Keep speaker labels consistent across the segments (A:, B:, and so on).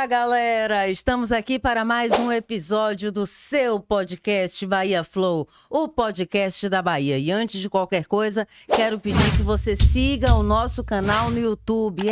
A: Olá, galera! Estamos aqui para mais um episódio do seu podcast Bahia Flow, o podcast da Bahia. E antes de qualquer coisa, quero pedir que você siga o nosso canal no YouTube.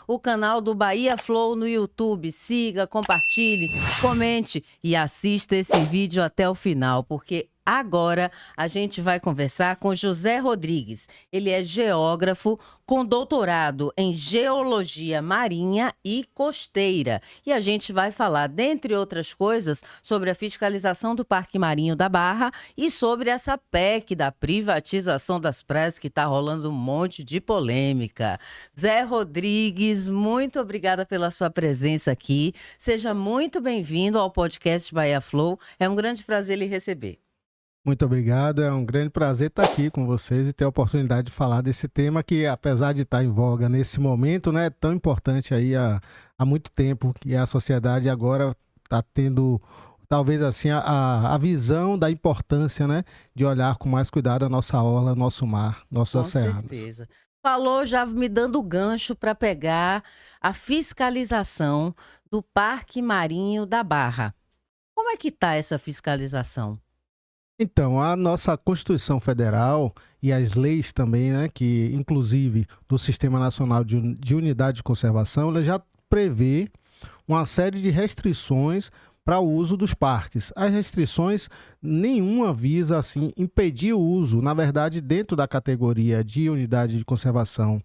A: O canal do Bahia Flow no YouTube. Siga, compartilhe, comente e assista esse vídeo até o final, porque agora a gente vai conversar com José Rodrigues. Ele é geógrafo com doutorado em geologia marinha e costeira. E a gente vai falar, dentre outras coisas, sobre a fiscalização do Parque Marinho da Barra e sobre essa PEC da privatização das praias que está rolando um monte de polêmica. Zé Rodrigues, muito obrigada pela sua presença aqui. Seja muito bem-vindo ao podcast Bahia Flow. É um grande prazer lhe receber.
B: Muito obrigado, é um grande prazer estar aqui com vocês e ter a oportunidade de falar desse tema que, apesar de estar em voga nesse momento, né, é tão importante aí há muito tempo, que a sociedade agora está tendo, talvez assim, a visão da importância, né, de olhar com mais cuidado a nossa orla, nosso mar, nossos oceanos.
A: Com certeza. Falou já me dando gancho para pegar a fiscalização do Parque Marinho da Barra. Como é que está essa fiscalização?
B: Então, a nossa Constituição Federal e as leis também, né, que inclusive do Sistema Nacional de Unidade de Conservação, ela já prevê uma série de restrições para o uso dos parques. As restrições, nenhuma visa assim impedir o uso. Na verdade, dentro da categoria de unidade de conservação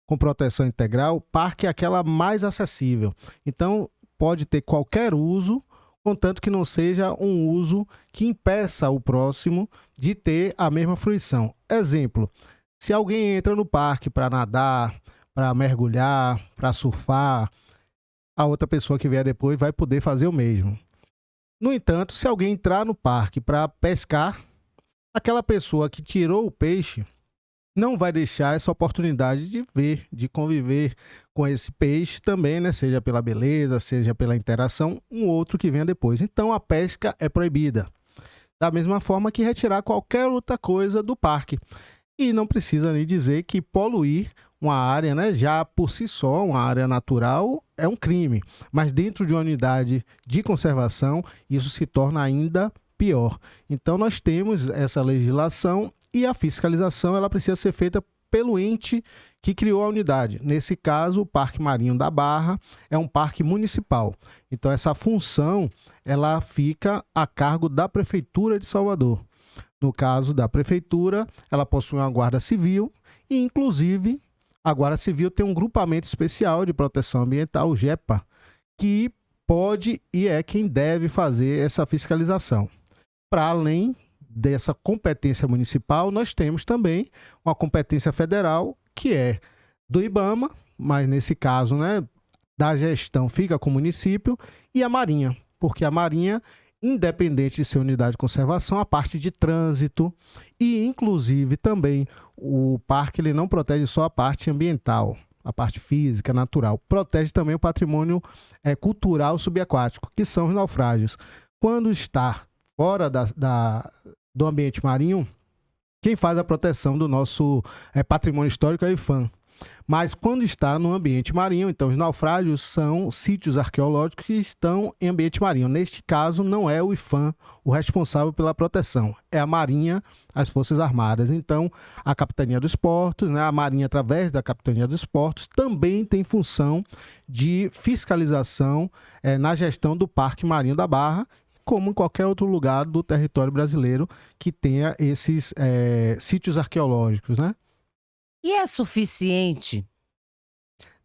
B: com proteção integral, parque é aquela mais acessível. Então, pode ter qualquer uso, contanto que não seja um uso que impeça o próximo de ter a mesma fruição. Exemplo, se alguém entra no parque para nadar, para mergulhar, para surfar, a outra pessoa que vier depois vai poder fazer o mesmo. No entanto, se alguém entrar no parque para pescar, aquela pessoa que tirou o peixe não vai deixar essa oportunidade de ver, de conviver com esse peixe também, né? Seja pela beleza, seja pela interação, um outro que venha depois. Então a pesca é proibida. Da mesma forma que retirar qualquer outra coisa do parque. E não precisa nem dizer que poluir uma área, né? Já por si só, uma área natural é um crime. Mas dentro de uma unidade de conservação, isso se torna ainda pior. Então nós temos essa legislação e a fiscalização ela precisa ser feita pelo ente que criou a unidade. Nesse caso, o Parque Marinho da Barra é um parque municipal. Então essa função ela fica a cargo da Prefeitura de Salvador. No caso da Prefeitura, ela possui uma Guarda Civil e, inclusive, a Guarda Civil tem um grupamento especial de proteção ambiental, o GEPA, que pode e é quem deve fazer essa fiscalização. Para além dessa competência municipal, nós temos também uma competência federal, que é do IBAMA, mas nesse caso, né, da gestão fica com o município, e a Marinha, porque a Marinha, independente de ser unidade de conservação, a parte de trânsito e, inclusive, também o parque ele não protege só a parte ambiental, a parte física, natural, protege também o patrimônio cultural subaquático, que são os naufrágios. Quando está fora do ambiente marinho, quem faz a proteção do nosso patrimônio histórico é o IPHAN. Mas quando está no ambiente marinho, então os naufrágios são sítios arqueológicos que estão em ambiente marinho. Neste caso, não é o IPHAN o responsável pela proteção, é a Marinha, as Forças Armadas. Então, a Capitania dos Portos, né, a Marinha, através da Capitania dos Portos, também tem função de fiscalização na gestão do Parque Marinho da Barra, como em qualquer outro lugar do território brasileiro que tenha esses sítios arqueológicos, né?
A: E é suficiente?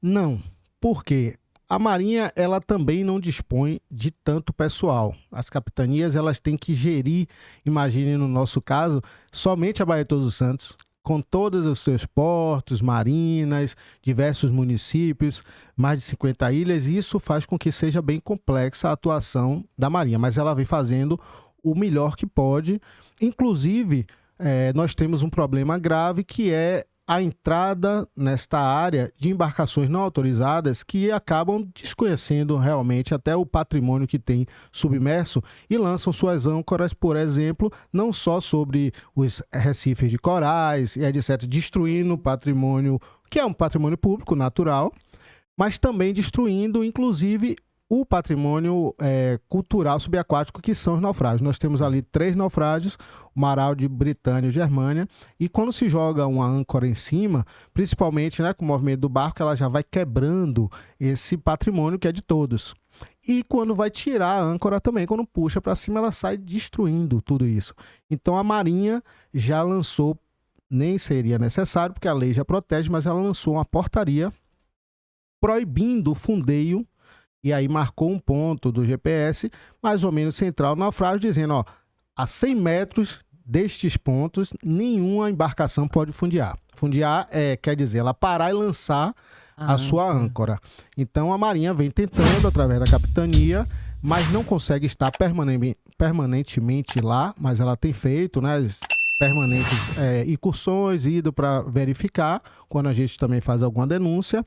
B: Não, porque a Marinha ela também não dispõe de tanto pessoal. As capitanias elas têm que gerir, imagine no nosso caso, somente a Baía de Todos os Santos, com todos os seus portos, marinas, diversos municípios, mais de 50 ilhas, e isso faz com que seja bem complexa a atuação da Marinha, mas ela vem fazendo o melhor que pode. Inclusive, nós temos um problema grave que é a entrada nesta área de embarcações não autorizadas que acabam desconhecendo realmente até o patrimônio que tem submerso e lançam suas âncoras, por exemplo, não só sobre os recifes de corais e etc., destruindo o patrimônio, que é um patrimônio público natural, mas também destruindo, inclusive, o patrimônio cultural subaquático, que são os naufrágios. Nós temos ali 3 naufrágios, o Maraldi, Britânia e Germânia, e quando se joga uma âncora em cima, principalmente, né, com o movimento do barco, ela já vai quebrando esse patrimônio que é de todos. E quando vai tirar a âncora também, quando puxa para cima, ela sai destruindo tudo isso. Então a Marinha já lançou, nem seria necessário, porque a lei já protege, mas ela lançou uma portaria proibindo o fundeio. E aí marcou um ponto do GPS, mais ou menos central no naufrágio, dizendo, ó, a 100 metros destes pontos, nenhuma embarcação pode fundear. Fundear quer dizer ela parar e lançar a sua âncora. Então a Marinha vem tentando, através da capitania, mas não consegue estar permanentemente lá, mas ela tem feito, né, permanentes incursões, ido para verificar, quando a gente também faz alguma denúncia.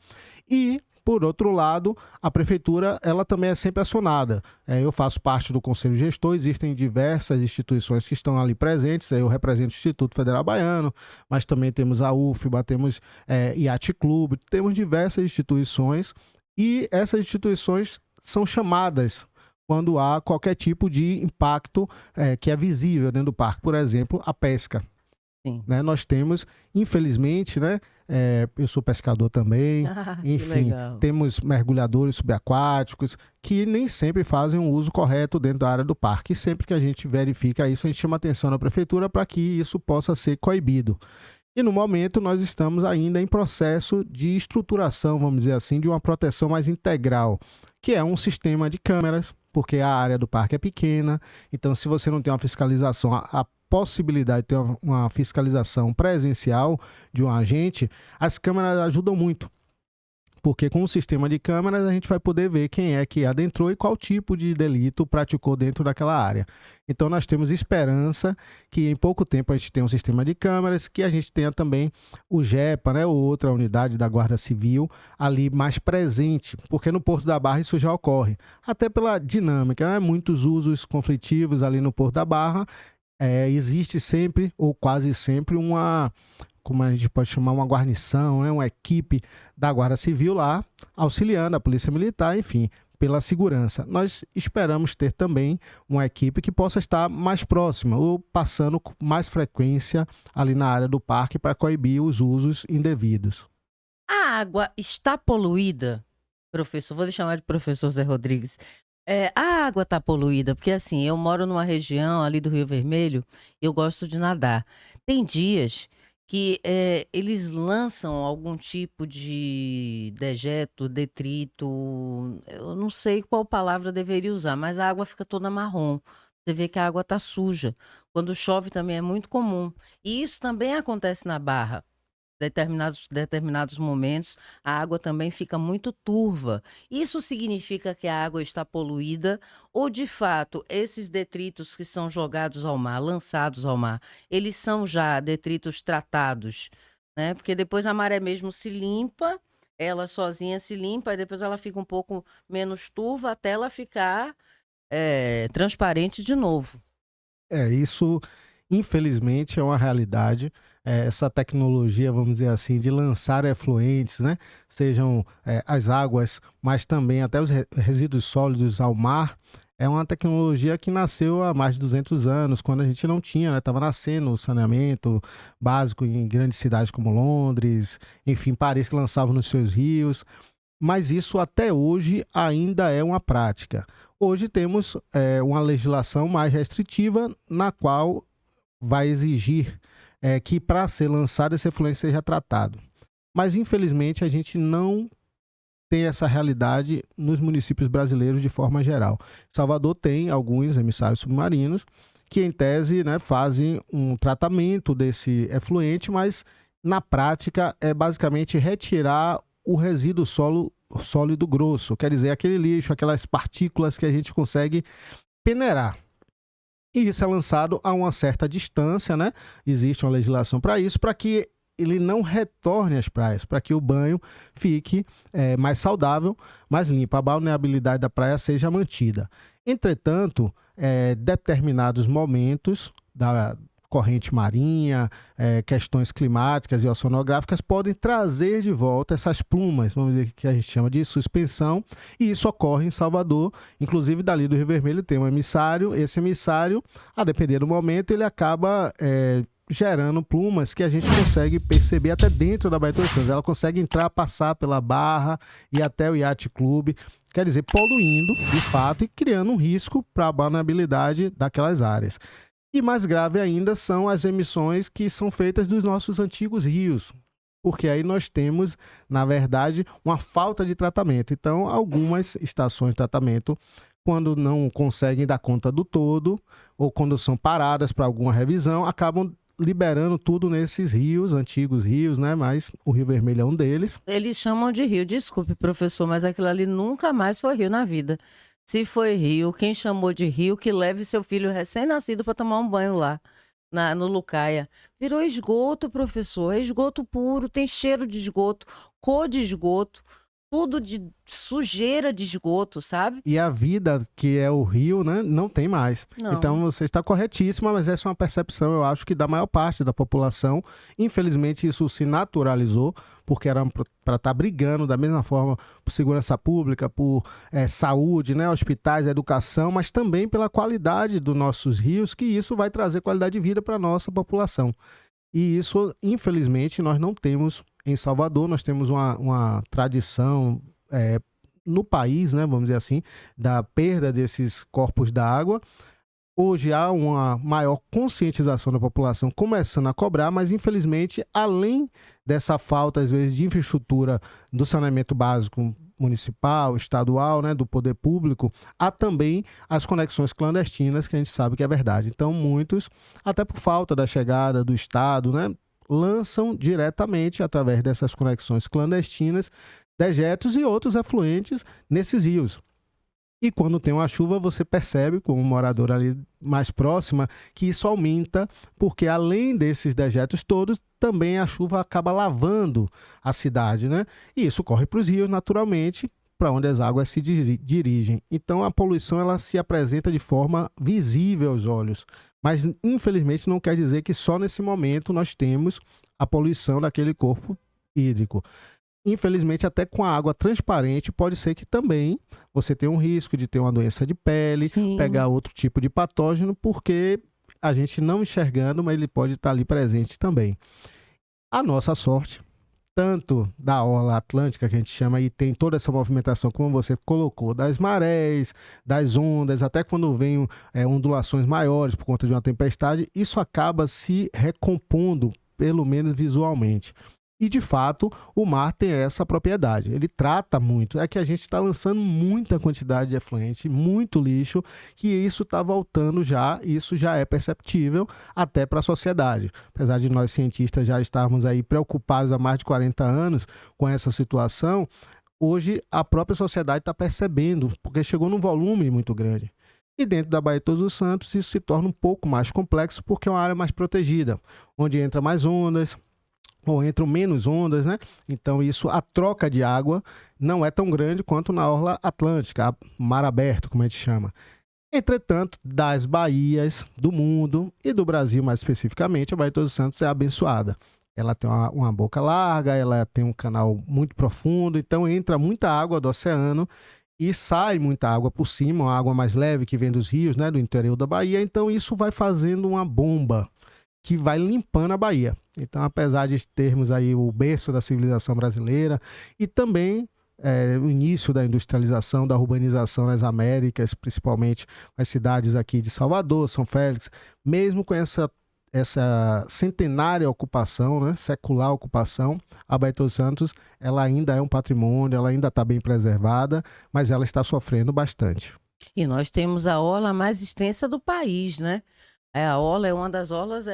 B: E por outro lado, a prefeitura ela também é sempre acionada. Eu faço parte do Conselho Gestor, existem diversas instituições que estão ali presentes. Eu represento o Instituto Federal Baiano, mas também temos a UFBA, temos Yacht Club, temos diversas instituições e essas instituições são chamadas quando há qualquer tipo de impacto que é visível dentro do parque. Por exemplo, a pesca.
A: Sim.
B: Né? Nós temos, infelizmente, né? Eu sou pescador também, enfim, temos mergulhadores subaquáticos que nem sempre fazem um uso correto dentro da área do parque. E sempre que a gente verifica isso, a gente chama atenção na prefeitura para que isso possa ser coibido. E no momento nós estamos ainda em processo de estruturação, vamos dizer assim, de uma proteção mais integral, que é um sistema de câmeras, porque a área do parque é pequena. Então, se você não tem uma fiscalização, a possibilidade de ter uma fiscalização presencial de um agente, as câmeras ajudam muito. Porque com o sistema de câmeras a gente vai poder ver quem é que adentrou e qual tipo de delito praticou dentro daquela área. Então nós temos esperança que em pouco tempo a gente tenha um sistema de câmeras, que a gente tenha também o GEPA, né, ou outra unidade da Guarda Civil ali mais presente, porque no Porto da Barra isso já ocorre. Até pela dinâmica, né, muitos usos conflitivos ali no Porto da Barra, existe sempre ou quase sempre uma, como a gente pode chamar, uma guarnição, né? Uma equipe da Guarda Civil lá, auxiliando a Polícia Militar, enfim, pela segurança. Nós esperamos ter também uma equipe que possa estar mais próxima ou passando com mais frequência ali na área do parque para coibir os usos indevidos.
A: A água está poluída, professor? Vou chamar de professor Zé Rodrigues. A água está poluída, porque assim, eu moro numa região ali do Rio Vermelho, eu gosto de nadar. Tem dias que eles lançam algum tipo de dejeto, detrito, eu não sei qual palavra deveria usar, mas a água fica toda marrom. Você vê que a água está suja. Quando chove também é muito comum. E isso também acontece na Barra. Determinados momentos, a água também fica muito turva. Isso significa que a água está poluída ou, de fato, esses detritos que são jogados ao mar, lançados ao mar, eles são já detritos tratados, né? Porque depois a maré mesmo se limpa, ela sozinha se limpa, e depois ela fica um pouco menos turva até ela ficar transparente de novo.
B: Isso, infelizmente, é uma realidade. Essa tecnologia, vamos dizer assim, de lançar efluentes, né? Sejam as águas, mas também até os resíduos sólidos ao mar, é uma tecnologia que nasceu há mais de 200 anos, quando a gente não tinha, estava nascendo o saneamento básico em grandes cidades como Londres, enfim, Paris, que lançavam nos seus rios. Mas isso até hoje ainda é uma prática. Hoje temos uma legislação mais restritiva, na qual vai exigir que para ser lançado esse efluente seja tratado. Mas infelizmente a gente não tem essa realidade nos municípios brasileiros de forma geral. Salvador tem alguns emissários submarinos que em tese, né, fazem um tratamento desse efluente, mas na prática é basicamente retirar o resíduo sólido grosso, quer dizer, aquele lixo, aquelas partículas que a gente consegue peneirar. E isso é lançado a uma certa distância, né? Existe uma legislação para isso, para que ele não retorne às praias, para que o banho fique mais saudável, mais limpo, a balneabilidade da praia seja mantida. Entretanto, determinados momentos, corrente marinha, questões climáticas e oceanográficas podem trazer de volta essas plumas, vamos dizer que a gente chama de suspensão, e isso ocorre em Salvador. Inclusive, dali do Rio Vermelho tem um emissário. Esse emissário, a depender do momento, ele acaba gerando plumas que a gente consegue perceber até dentro da Baía de Todos Santos. Ela consegue entrar, passar pela Barra e até o Yacht Club, quer dizer, poluindo, de fato, e criando um risco para a balneabilidade daquelas áreas. E mais grave ainda são as emissões que são feitas dos nossos antigos rios, porque aí nós temos, na verdade, uma falta de tratamento. Então, algumas estações de tratamento, quando não conseguem dar conta do todo, ou quando são paradas para alguma revisão, acabam liberando tudo nesses rios, antigos rios, né? Mas o Rio Vermelho é um deles.
A: Eles chamam de rio, desculpe, professor, mas aquilo ali nunca mais foi rio na vida. Se foi rio, quem chamou de rio, que leve seu filho recém-nascido para tomar um banho lá, no Lucaia. Virou esgoto, professor, é esgoto puro, tem cheiro de esgoto, cor de esgoto, tudo de sujeira de esgoto, sabe?
B: E a vida, que é o rio, né, não tem mais.
A: Não.
B: Então você está corretíssima, mas essa é uma percepção, eu acho, que da maior parte da população. Infelizmente isso se naturalizou, porque era para estar brigando da mesma forma por segurança pública, por saúde, né, hospitais, educação, mas também pela qualidade dos nossos rios, que isso vai trazer qualidade de vida para a nossa população. E isso, infelizmente, nós não temos em Salvador. Nós temos uma tradição no país, né, vamos dizer assim, da perda desses corpos d'água. Hoje há uma maior conscientização da população começando a cobrar, mas infelizmente, além dessa falta, às vezes, de infraestrutura do saneamento básico municipal, estadual, né, do poder público, há também as conexões clandestinas, que a gente sabe que é verdade. Então, muitos, até por falta da chegada do Estado, né, lançam diretamente, através dessas conexões clandestinas, dejetos e outros efluentes nesses rios. E quando tem uma chuva, você percebe, como morador ali mais próxima, que isso aumenta, porque além desses dejetos todos, também a chuva acaba lavando a cidade, né? E isso corre para os rios naturalmente, para onde as águas se dirigem. Então a poluição, ela se apresenta de forma visível aos olhos. Mas infelizmente não quer dizer que só nesse momento nós temos a poluição daquele corpo hídrico. Infelizmente, até com a água transparente, pode ser que também você tenha um risco de ter uma doença de pele,
A: Sim.
B: pegar outro tipo de patógeno, porque a gente não enxergando, mas ele pode estar ali presente também. A nossa sorte, tanto da orla atlântica, que a gente chama, e tem toda essa movimentação, como você colocou, das marés, das ondas, até quando vem ondulações maiores por conta de uma tempestade, isso acaba se recompondo, pelo menos visualmente. E, de fato, o mar tem essa propriedade. Ele trata muito. É que a gente está lançando muita quantidade de efluente, muito lixo, que isso está voltando já, e isso já é perceptível até para a sociedade. Apesar de nós, cientistas, já estarmos aí preocupados há mais de 40 anos com essa situação, hoje a própria sociedade está percebendo, porque chegou num volume muito grande. E dentro da Baía de Todos os Santos, isso se torna um pouco mais complexo, porque é uma área mais protegida, onde entra mais ondas, ou entram menos ondas, né? Então a troca de água não é tão grande quanto na orla atlântica, mar aberto, como a gente chama. Entretanto, das baías do mundo e do Brasil mais especificamente, a Baía de Todos os Santos é abençoada. Ela tem uma boca larga, ela tem um canal muito profundo, então entra muita água do oceano e sai muita água por cima, uma água mais leve que vem dos rios, né, do interior da Bahia. Então isso vai fazendo uma bomba que vai limpando a Bahia. Então, apesar de termos aí o berço da civilização brasileira e também o início da industrialização, da urbanização nas Américas, principalmente as cidades aqui de Salvador, São Félix, mesmo com essa centenária ocupação, né, secular ocupação, a Baía de Todos os Santos, ela ainda é um patrimônio, ela ainda está bem preservada, mas ela está sofrendo bastante.
A: E nós temos a orla mais extensa do país, né? A orla é uma das orlas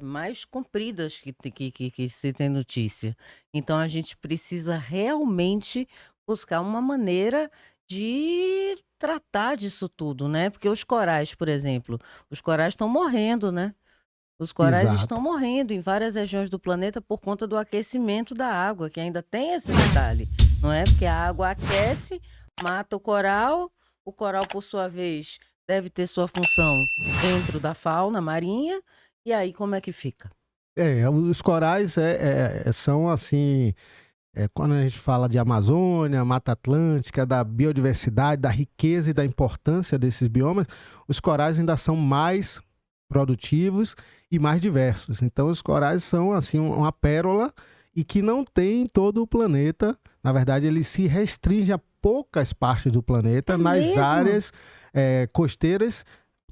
A: mais compridas que se tem notícia. Então a gente precisa realmente buscar uma maneira de tratar disso tudo, né? Porque os corais, por exemplo, os corais estão morrendo, né? Os corais
B: Exato.
A: estão morrendo em várias regiões do planeta por conta do aquecimento da água, que ainda tem esse detalhe, não é? Porque a água aquece, mata o coral, por sua vez, deve ter sua função dentro da fauna marinha. E aí, como é que fica?
B: Os corais são assim, quando a gente fala de Amazônia, Mata Atlântica, da biodiversidade, da riqueza e da importância desses biomas, os corais ainda são mais produtivos e mais diversos. Então, os corais são assim uma pérola e que não tem em todo o planeta. Na verdade, ele se restringe a poucas partes do planeta nas
A: mesmo?
B: áreas costeiras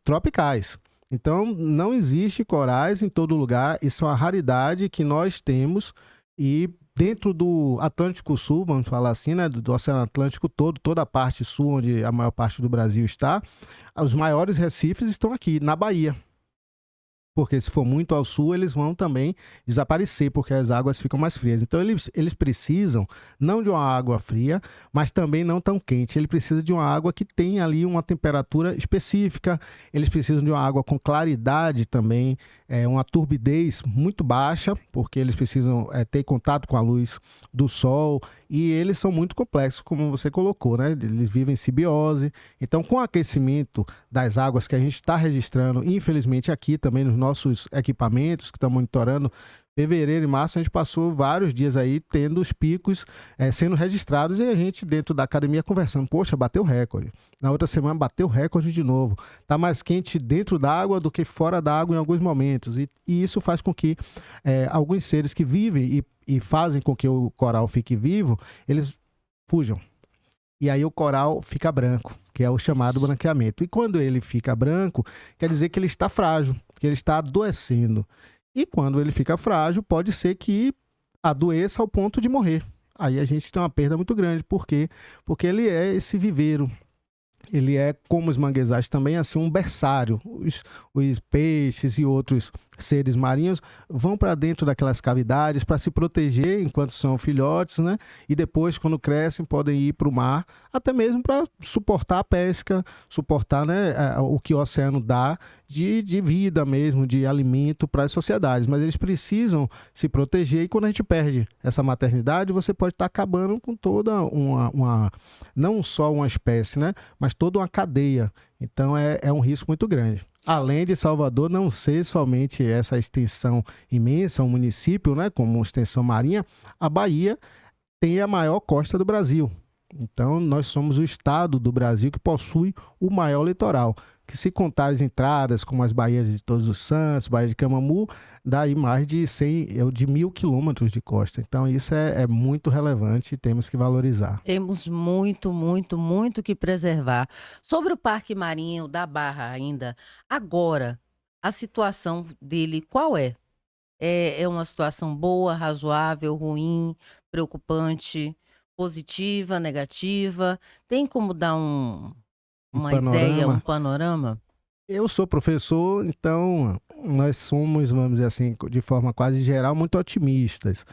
B: tropicais. Então, não existe corais em todo lugar. Isso é uma raridade que nós temos. E dentro do Atlântico Sul, vamos falar assim, né, do Oceano Atlântico todo, toda a parte sul, onde a maior parte do Brasil está, os maiores recifes estão aqui, na Bahia. Porque se for muito ao sul, eles vão também desaparecer, porque as águas ficam mais frias. Então, eles precisam não de uma água fria, mas também não tão quente. Ele precisa de uma água que tenha ali uma temperatura específica. Eles precisam de uma água com claridade também, uma turbidez muito baixa, porque eles precisam ter contato com a luz do sol. E eles são muito complexos, como você colocou, né? Eles vivem em simbiose. Então, com o aquecimento das águas que a gente está registrando, infelizmente aqui também nos nossos equipamentos que estão monitorando, fevereiro e março, a gente passou vários dias aí tendo os picos sendo registrados e a gente dentro da academia conversando, poxa, bateu recorde. Na outra semana bateu recorde de novo. Está mais quente dentro da água do que fora da água em alguns momentos. E isso faz com que alguns seres que vivem e fazem com que o coral fique vivo, eles fujam. E aí o coral fica branco, que é o chamado branqueamento. E quando ele fica branco, quer dizer que ele está frágil, que ele está adoecendo. E quando ele fica frágil, pode ser que adoeça ao ponto de morrer. Aí a gente tem uma perda muito grande. Por quê? Porque ele é esse viveiro. Ele é, como os manguezais também, assim, um berçário. Os peixes e outros seres marinhos vão para dentro daquelas cavidades para se proteger enquanto são filhotes, né? E depois, quando crescem, podem ir para o mar, até mesmo para suportar a pesca, suportar, né, o que o oceano dá de vida mesmo, de alimento para as sociedades. Mas eles precisam se proteger e quando a gente perde essa maternidade, você pode estar acabando com toda não só uma espécie, né? Mas toda uma cadeia. Então é um risco muito grande. Além de Salvador não ser somente essa extensão imensa, um município, né, como extensão marinha, a Bahia tem a maior costa do Brasil. Então nós somos o estado do Brasil que possui o maior litoral. Que se contar as entradas, como as baías de Todos os Santos, Baía de Camamu, dá aí mais de 1.000 quilômetros de costa. Então isso é muito relevante e temos que valorizar.
A: Temos muito, muito, muito que preservar. Sobre o Parque Marinho da Barra ainda, agora, a situação dele qual é? É uma situação boa, razoável, ruim, preocupante, positiva, negativa? Tem como dar uma ideia, um panorama?
B: Eu sou professor, então nós somos, vamos dizer assim, de forma quase geral, muito otimistas.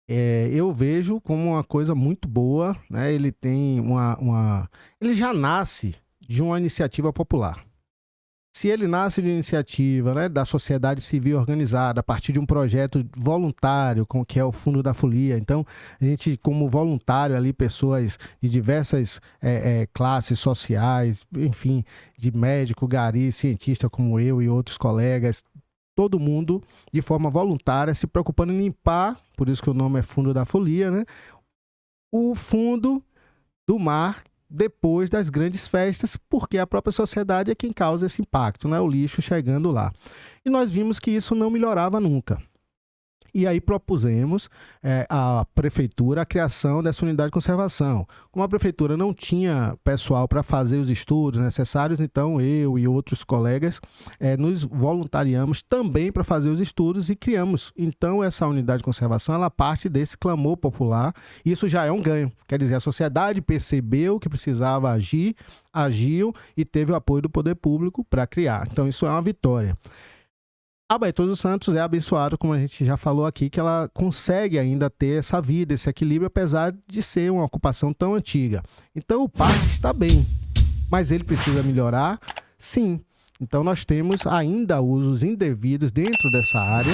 B: Eu vejo como uma coisa muito boa, né? Ele tem ele já nasce de uma iniciativa popular. Se ele nasce de iniciativa, né, da sociedade civil organizada, a partir de um projeto voluntário, que é o Fundo da Folia, então a gente, como voluntário ali, pessoas de diversas classes sociais, enfim, de médico, gari, cientista como eu e outros colegas, todo mundo de forma voluntária se preocupando em limpar, por isso que o nome é Fundo da Folia, né, o fundo do mar depois das grandes festas, porque a própria sociedade é quem causa esse impacto, né? O lixo chegando lá. E nós vimos que isso não melhorava nunca. E aí propusemos à prefeitura a criação dessa unidade de conservação. Como a prefeitura não tinha pessoal para fazer os estudos necessários, então eu e outros colegas nos voluntariamos também para fazer os estudos e criamos. Então essa unidade de conservação, ela parte desse clamor popular. Isso já é um ganho. Quer dizer, a sociedade percebeu que precisava agir, agiu e teve o apoio do poder público para criar. Então isso é uma vitória. A Baía de Todos os Santos é abençoada, como a gente já falou aqui, que ela consegue ainda ter essa vida, esse equilíbrio, apesar de ser uma ocupação tão antiga. Então o parque está bem, mas ele precisa melhorar? Sim. Então nós temos ainda usos indevidos dentro dessa área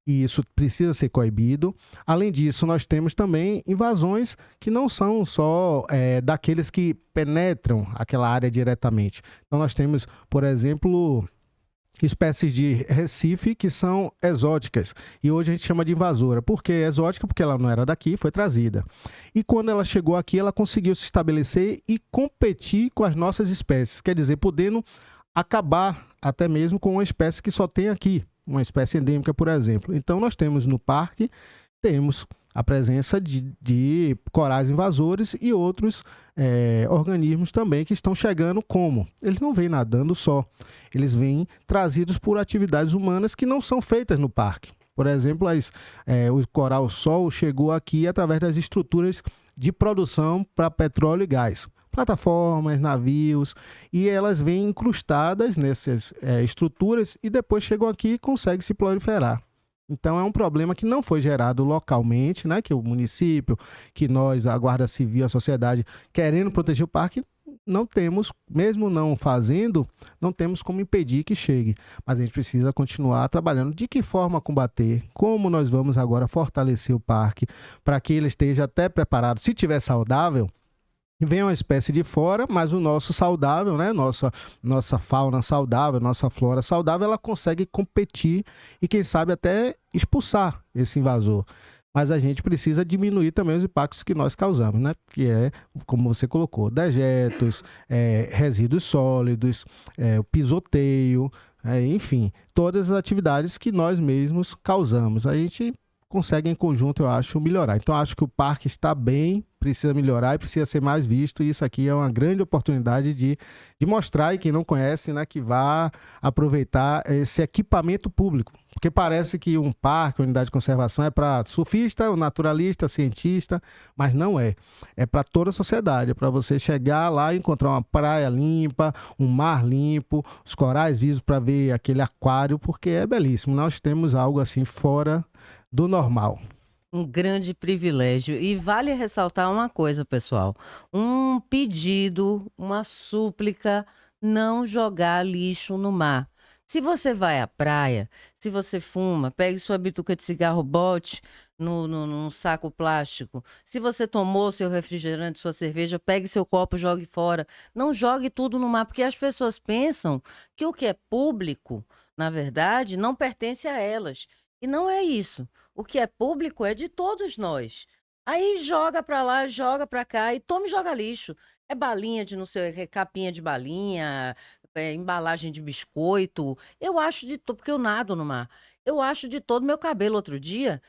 B: e isso precisa ser coibido. Além disso, nós temos também invasões que não são só daqueles que penetram aquela área diretamente. Então, nós temos, por exemplo, espécies de recife que são exóticas. E hoje a gente chama de invasora. Por que exótica? Porque ela não era daqui, foi trazida. E quando ela chegou aqui, ela conseguiu se estabelecer e competir com as nossas espécies. Quer dizer, podendo acabar até mesmo com uma espécie que só tem aqui. Uma espécie endêmica, por exemplo. Então, nós temos no parque, temos a presença de corais invasores e outros organismos também que estão chegando como? Eles não vêm nadando só, eles vêm trazidos por atividades humanas que não são feitas no parque. Por exemplo, o coral-sol chegou aqui através das estruturas de produção para petróleo e gás. Plataformas, navios, e elas vêm incrustadas nessas estruturas e depois chegam aqui e conseguem se proliferar. Então é um problema que não foi gerado localmente, né? Que o município, que nós, a Guarda Civil, a sociedade, querendo proteger o parque, não temos, mesmo não fazendo, não temos como impedir que chegue. Mas a gente precisa continuar trabalhando. De que forma combater? Como nós vamos agora fortalecer o parque para que ele esteja até preparado, se tiver saudável, vem uma espécie de fora, mas o nosso saudável, né? Nossa fauna saudável, nossa flora saudável, ela consegue competir e, quem sabe, até expulsar esse invasor. Mas a gente precisa diminuir também os impactos que nós causamos, né? Que é, como você colocou, dejetos, resíduos sólidos, o pisoteio, enfim, todas as atividades que nós mesmos causamos. A gente consegue, em conjunto, eu acho, melhorar. Então, acho que o parque está bem, precisa melhorar e precisa ser mais visto. E isso aqui é uma grande oportunidade de mostrar, e quem não conhece, né, que vá aproveitar esse equipamento público. Porque parece que um parque, uma unidade de conservação, é para surfista, naturalista, cientista, mas não é. É para toda a sociedade. É para você chegar lá e encontrar uma praia limpa, um mar limpo, os corais vivos para ver aquele aquário, porque é belíssimo. Nós temos algo assim fora do normal.
A: Um grande privilégio. E vale ressaltar uma coisa, pessoal: um pedido, uma súplica, não jogar lixo no mar. Se você vai à praia, se você fuma, pegue sua bituca de cigarro, bote num saco plástico. Se você tomou seu refrigerante, sua cerveja, pegue seu copo, jogue fora. Não jogue tudo no mar, porque as pessoas pensam que o que é público, na verdade, não pertence a elas. E não é isso. O que é público é de todos nós. Aí joga pra lá, joga pra cá e toma e joga lixo. É balinha de não sei, capinha de balinha, embalagem de biscoito. Eu acho de todo, porque eu nado no mar. Eu acho de todo meu cabelo. Outro dia,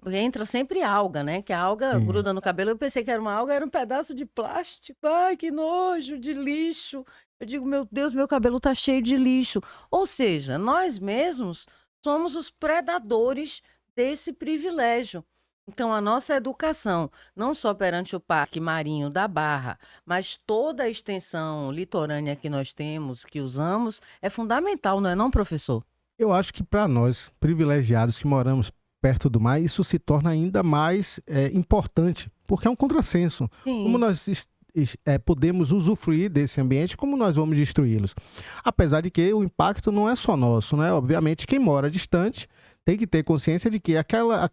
A: entra sempre alga, né? Que a alga gruda no cabelo. Eu pensei que era uma alga, era um pedaço de plástico. Ai, que nojo, de lixo. Eu digo, meu Deus, meu cabelo tá cheio de lixo. Ou seja, nós mesmos somos os predadores desse privilégio. Então, a nossa educação, não só perante o Parque Marinho da Barra, mas toda a extensão litorânea que nós temos, que usamos, é fundamental, não é não, professor?
B: Eu acho que para nós, privilegiados que moramos perto do mar, isso se torna ainda mais importante, porque é um contrassenso.
A: Sim.
B: Como nós podemos usufruir desse ambiente, como nós vamos destruí-los? Apesar de que o impacto não é só nosso, né? Obviamente, quem mora distante tem que ter consciência de que aquela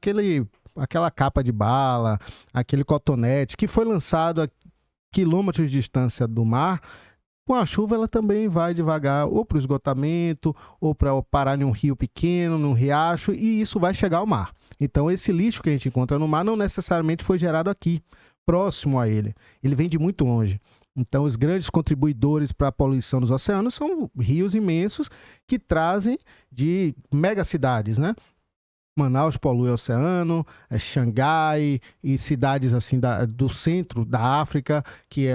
B: capa de bala, aquele cotonete que foi lançado a quilômetros de distância do mar, com a chuva ela também vai devagar ou para o esgotamento, ou para parar em um rio pequeno, num riacho, e isso vai chegar ao mar. Então esse lixo que a gente encontra no mar não necessariamente foi gerado aqui, próximo a ele. Ele vem de muito longe. Então os grandes contribuidores para a poluição dos oceanos são rios imensos que trazem de megacidades, né? Manaus polui o oceano, Xangai e cidades assim do centro da África que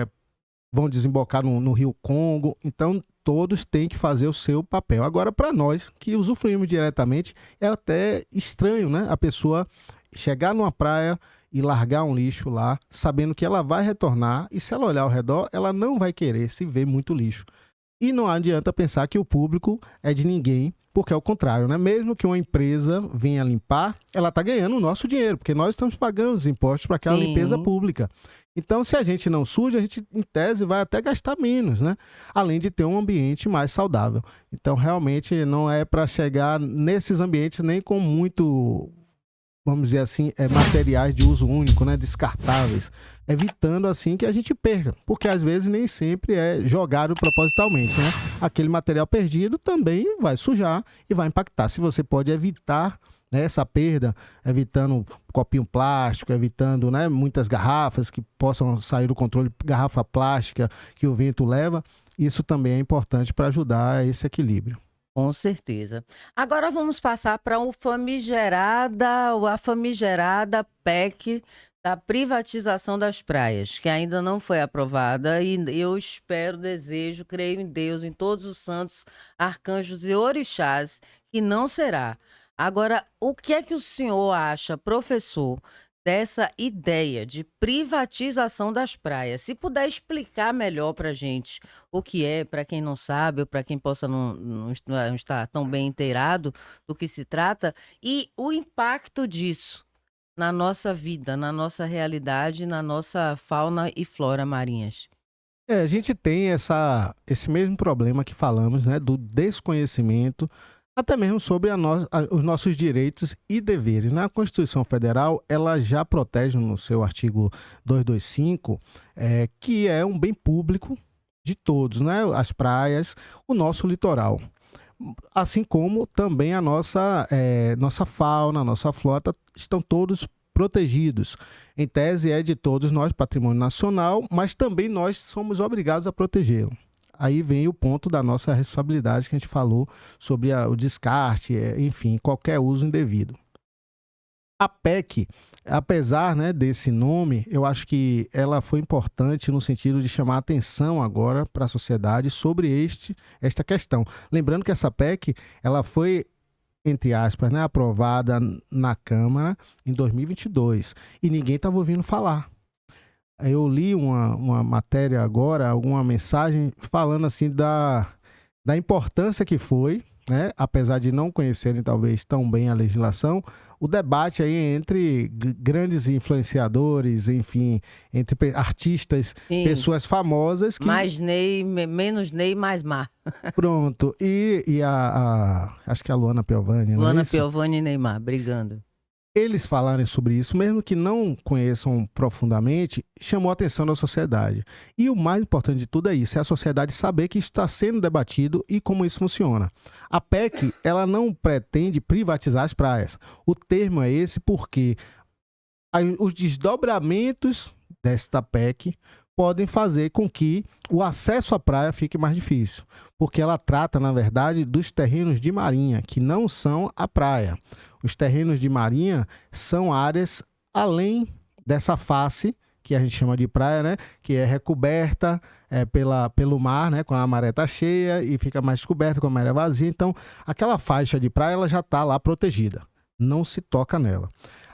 B: vão desembocar no Rio Congo. Então, todos têm que fazer o seu papel. Agora, para nós que usufruímos diretamente, é até estranho, né? A pessoa chegar numa praia e largar um lixo lá, sabendo que ela vai retornar e se ela olhar ao redor, ela não vai querer se ver muito lixo. E não adianta pensar que o público é de ninguém, porque é o contrário, né? Mesmo que uma empresa venha limpar, ela está ganhando o nosso dinheiro, porque nós estamos pagando os impostos para aquela
A: Sim.
B: limpeza pública. Então, se a gente não suja, a gente, em tese, vai até gastar menos, né? Além de ter um ambiente mais saudável. Então, realmente, não é para chegar nesses ambientes nem com muito, vamos dizer assim, materiais de uso único, né? Descartáveis. Evitando, assim, que a gente perca. Porque, às vezes, nem sempre é jogado propositalmente, né? Aquele material perdido também vai sujar e vai impactar. Se você pode evitar, né, essa perda, evitando copinho plástico, evitando, né, muitas garrafas que possam sair do controle, garrafa plástica que o vento leva, isso também é importante para ajudar esse equilíbrio.
A: Com certeza. Agora vamos passar para a famigerada PEC da privatização das praias, que ainda não foi aprovada e eu espero, desejo, creio em Deus, em todos os santos, arcanjos e orixás, que não será. Agora, o que é que o senhor acha, professor, dessa ideia de privatização das praias? Se puder explicar melhor para a gente o que é, para quem não sabe, ou para quem possa não estar tão bem inteirado do que se trata, e o impacto disso na nossa vida, na nossa realidade, na nossa fauna e flora marinhas.
B: A gente tem esse mesmo problema que falamos, né, do desconhecimento, até mesmo sobre os nossos direitos e deveres. Na Constituição Federal, ela já protege no seu artigo 225, que é um bem público de todos, né, as praias, o nosso litoral. Assim como também a nossa fauna, a nossa flora, estão todos protegidos. Em tese, é de todos nós, patrimônio nacional, mas também nós somos obrigados a protegê-lo. Aí vem o ponto da nossa responsabilidade que a gente falou sobre o descarte, enfim, qualquer uso indevido. A PEC, apesar, né, desse nome, eu acho que ela foi importante no sentido de chamar a atenção agora para a sociedade sobre esta questão. Lembrando que essa PEC, ela foi, entre aspas, né, aprovada na Câmara em 2022 e ninguém estava ouvindo falar. Eu li uma matéria agora, alguma mensagem falando assim da importância que foi, né, apesar de não conhecerem talvez tão bem a legislação, o debate aí entre grandes influenciadores, enfim, entre artistas,
A: Sim.
B: pessoas famosas que...
A: Mais Ney, menos Ney, mais Mar.
B: Pronto. E acho que a Luana Piovani, não é
A: Luana
B: isso?
A: Piovani e Neymar, brigando.
B: Eles falarem sobre isso, mesmo que não conheçam profundamente, chamou a atenção da sociedade. E o mais importante de tudo é isso, é a sociedade saber que isso está sendo debatido e como isso funciona. A PEC, ela não pretende privatizar as praias. O termo é esse porque os desdobramentos desta PEC podem fazer com que o acesso à praia fique mais difícil, porque ela trata, na verdade, dos terrenos de marinha, que não são a praia. Os terrenos de marinha são áreas além dessa face, que a gente chama de praia, né? Que é recoberta pelo mar, né? Quando a maré está cheia e fica mais descoberta com a maré vazia. Então, aquela faixa de praia ela já está lá protegida. Não se toca nela.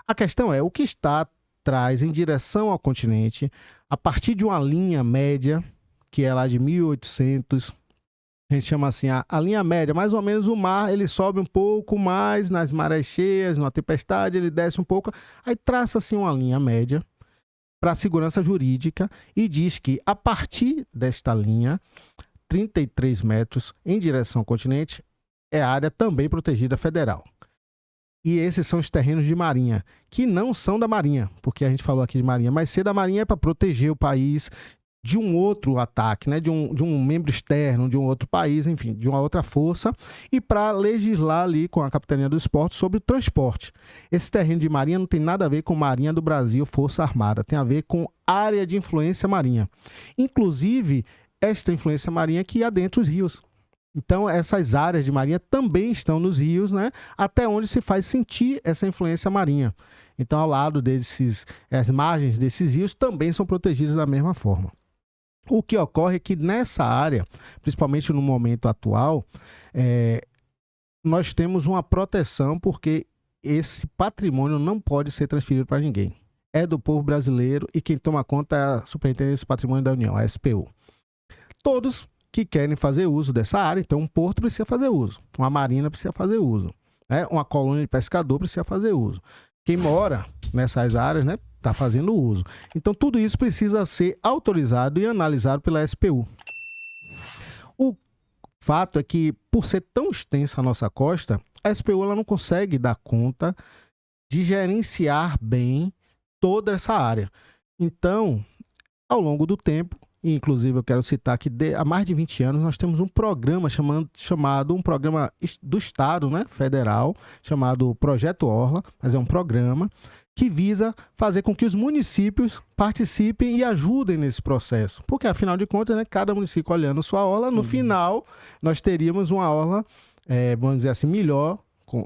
B: A questão é, o que está atrás em direção ao continente, a partir de uma linha média, que é lá de 1800, a gente chama assim, a linha média, mais ou menos o mar, ele sobe um pouco mais nas marés cheias, numa tempestade, ele desce um pouco, aí traça assim uma linha média para a segurança jurídica e diz que a partir desta linha, 33 metros em direção ao continente, é área também protegida federal. E esses são os terrenos de marinha, que não são da marinha, porque a gente falou aqui de marinha, mas ser da marinha é para proteger o país de um outro ataque, né? de um membro externo, de um outro país, enfim, de uma outra força, e para legislar ali com a Capitania do Esporte sobre o transporte. Esse terreno de marinha não tem nada a ver com Marinha do Brasil, Força Armada, tem a ver com área de influência marinha. Inclusive, esta influência marinha que adentra os rios. Então, essas áreas de marinha também estão nos rios, né? Até onde se faz sentir essa influência marinha. Então, ao lado as margens desses rios também são protegidas da mesma forma. O que ocorre é que nessa área, principalmente no momento atual, nós temos uma proteção porque esse patrimônio não pode ser transferido para ninguém. É do povo brasileiro e quem toma conta é a Superintendência de Patrimônio da União, a SPU. Todos que querem fazer uso dessa área, então um porto precisa fazer uso, uma marina precisa fazer uso, né? Uma colônia de pescador precisa fazer uso. Quem mora nessas áreas, né, está fazendo uso. Então, tudo isso precisa ser autorizado e analisado pela SPU. O fato é que, por ser tão extensa a nossa costa, a SPU ela não consegue dar conta de gerenciar bem toda essa área. Então, ao longo do tempo, e inclusive eu quero citar que há mais de 20 anos nós temos um programa chamado um programa do Estado, né, federal, chamado Projeto Orla, mas é um programa que visa fazer com que os municípios participem e ajudem nesse processo. Porque, afinal de contas, né, cada município olhando sua orla, no final nós teríamos uma orla, vamos dizer assim, melhor,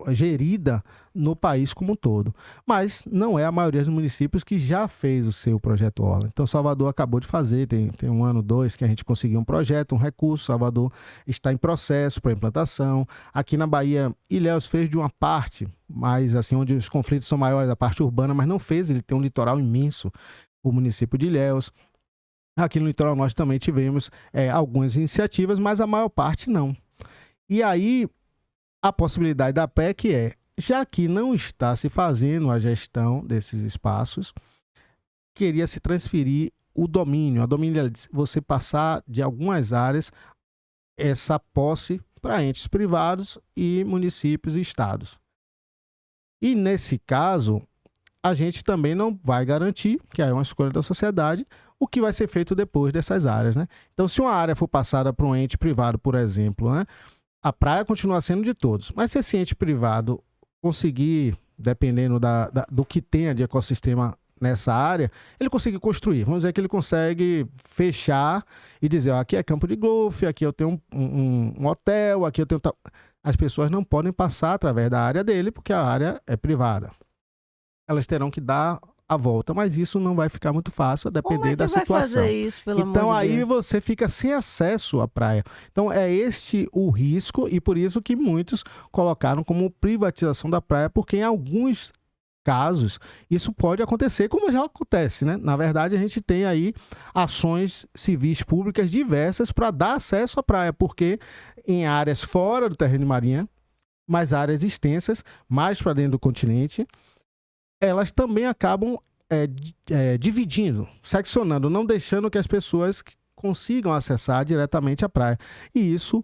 B: gerida no país como um todo. Mas não é a maioria dos municípios que já fez o seu projeto Orla. Então, Salvador acabou de fazer, tem 1 ano, 2, que a gente conseguiu um projeto, um recurso. Salvador está em processo para implantação. Aqui na Bahia, Ilhéus fez de uma parte, mas assim, onde os conflitos são maiores, a parte urbana, mas não fez, ele tem um litoral imenso, o município de Ilhéus. Aqui no litoral norte também tivemos algumas iniciativas, mas a maior parte não. E aí, a possibilidade da PEC já que não está se fazendo a gestão desses espaços, queria se transferir o domínio. A domínio é você passar de algumas áreas essa posse para entes privados e municípios e estados. E nesse caso, a gente também não vai garantir, que é uma escolha da sociedade, o que vai ser feito depois dessas áreas, né? Então, se uma área for passada para um ente privado, por exemplo, né, a praia continua sendo de todos, mas se esse ente privado conseguir, dependendo do que tenha de ecossistema nessa área, ele conseguir construir. Vamos dizer que ele consegue fechar e dizer, ó, aqui é campo de golfe, aqui eu tenho um hotel, aqui eu tenho... As pessoas não podem passar através da área dele, porque a área é privada. Elas terão que dar a volta, mas isso não vai ficar muito fácil, a depender da situação.
A: Como é que vai fazer isso, pelo amor de
B: Então aí
A: Deus?
B: você fica sem acesso à praia. Então é este o risco, e por isso que muitos colocaram como privatização da praia, porque em alguns casos isso pode acontecer, como já acontece, né? Na verdade, a gente tem aí ações civis públicas diversas para dar acesso à praia, porque em áreas fora do terreno de marinha, mas áreas extensas, mais para dentro do continente, elas também acabam dividindo, seccionando, não deixando que as pessoas consigam acessar diretamente a praia. E isso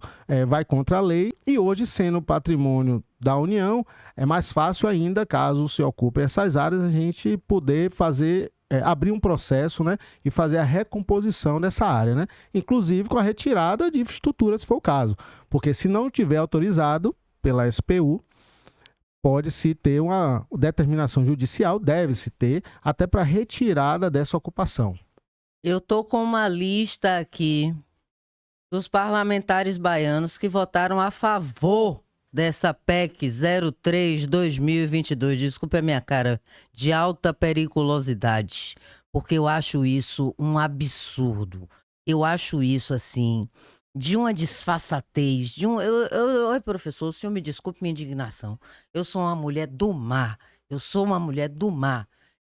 B: vai contra a lei, e hoje, sendo patrimônio da União, é mais fácil ainda, caso se ocupem essas áreas, a gente poder fazer, abrir um processo, né, e fazer a recomposição dessa área, né? Inclusive com a retirada de infraestrutura, se for o caso. Porque se não tiver autorizado pela SPU, pode-se ter uma determinação judicial, deve-se ter, até para retirada dessa ocupação.
A: Eu tô com uma lista aqui dos parlamentares baianos que votaram a favor dessa PEC 03/2022. Desculpe a minha cara, de alta periculosidade, porque eu acho isso um absurdo. Eu acho isso, assim, de uma disfarçatez, Oi, professor, o senhor me desculpe minha indignação. Eu sou uma mulher do mar.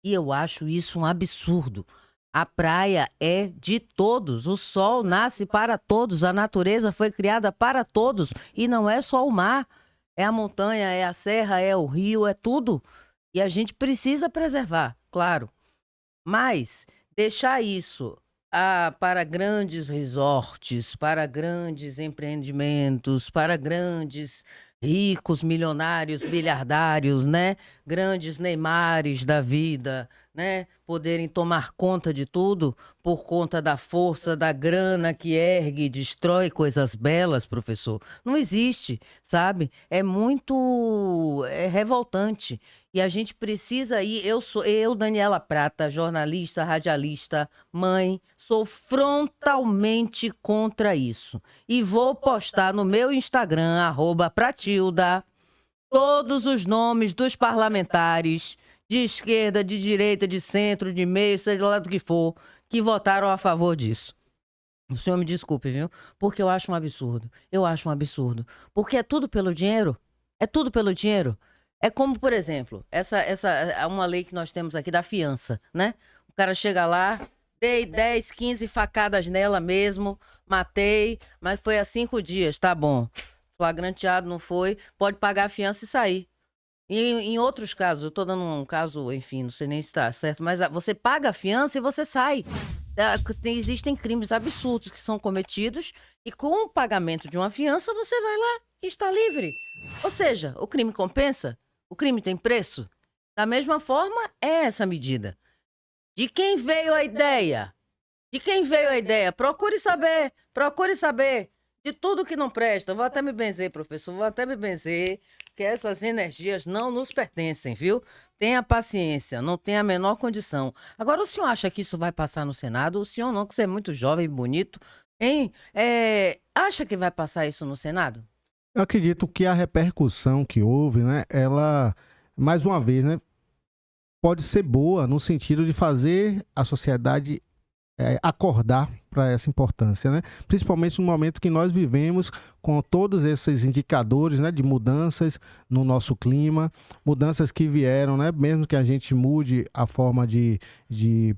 A: E eu acho isso um absurdo. A praia é de todos. O sol nasce para todos. A natureza foi criada para todos. E não é só o mar. É a montanha, é a serra, é o rio, é tudo. E a gente precisa preservar, claro. Mas deixar isso para grandes resorts, para grandes empreendimentos, para grandes ricos, milionários, bilhardários, né? Grandes Neymares da vida, né? Poderem tomar conta de tudo por conta da força da grana que ergue e destrói coisas belas, professor. Não existe, sabe? É muito revoltante. E a gente precisa ir. Eu, Daniela Prata, jornalista, radialista, mãe, sou frontalmente contra isso. E vou postar no meu Instagram, @Pratilda, todos os nomes dos parlamentares de esquerda, de direita, de centro, de meio, seja lá do que for, que votaram a favor disso. O senhor me desculpe, viu? Porque eu acho um absurdo. Eu acho um absurdo. Porque é tudo pelo dinheiro. É tudo pelo dinheiro. É como, por exemplo, essa uma lei que nós temos aqui da fiança, né? O cara chega lá, dei 10, 15 facadas nela mesmo, matei, mas foi há 5 dias, tá bom. Flagranteado não foi, pode pagar a fiança e sair. Em outros casos, eu estou dando um caso, enfim, não sei nem se está certo, mas você paga a fiança e você sai. Existem crimes absurdos que são cometidos e com o pagamento de uma fiança você vai lá e está livre. Ou seja, o crime compensa? O crime tem preço? Da mesma forma, é essa medida. De quem veio a ideia? De quem veio a ideia? Procure saber de tudo que não presta. Vou até me benzer, professor, vou até me benzer, porque essas energias não nos pertencem, viu? Tenha paciência, não tem a menor condição. Agora, o senhor acha que isso vai passar no Senado? O senhor não, que você é muito jovem e bonito, hein? Acha que vai passar isso no Senado?
B: Eu acredito que a repercussão que houve, né, ela, mais uma vez, né, pode ser boa no sentido de fazer a sociedade acordar para essa importância, né? Principalmente no momento que nós vivemos com todos esses indicadores, né, de mudanças no nosso clima, mudanças que vieram, né, mesmo que a gente mude a forma de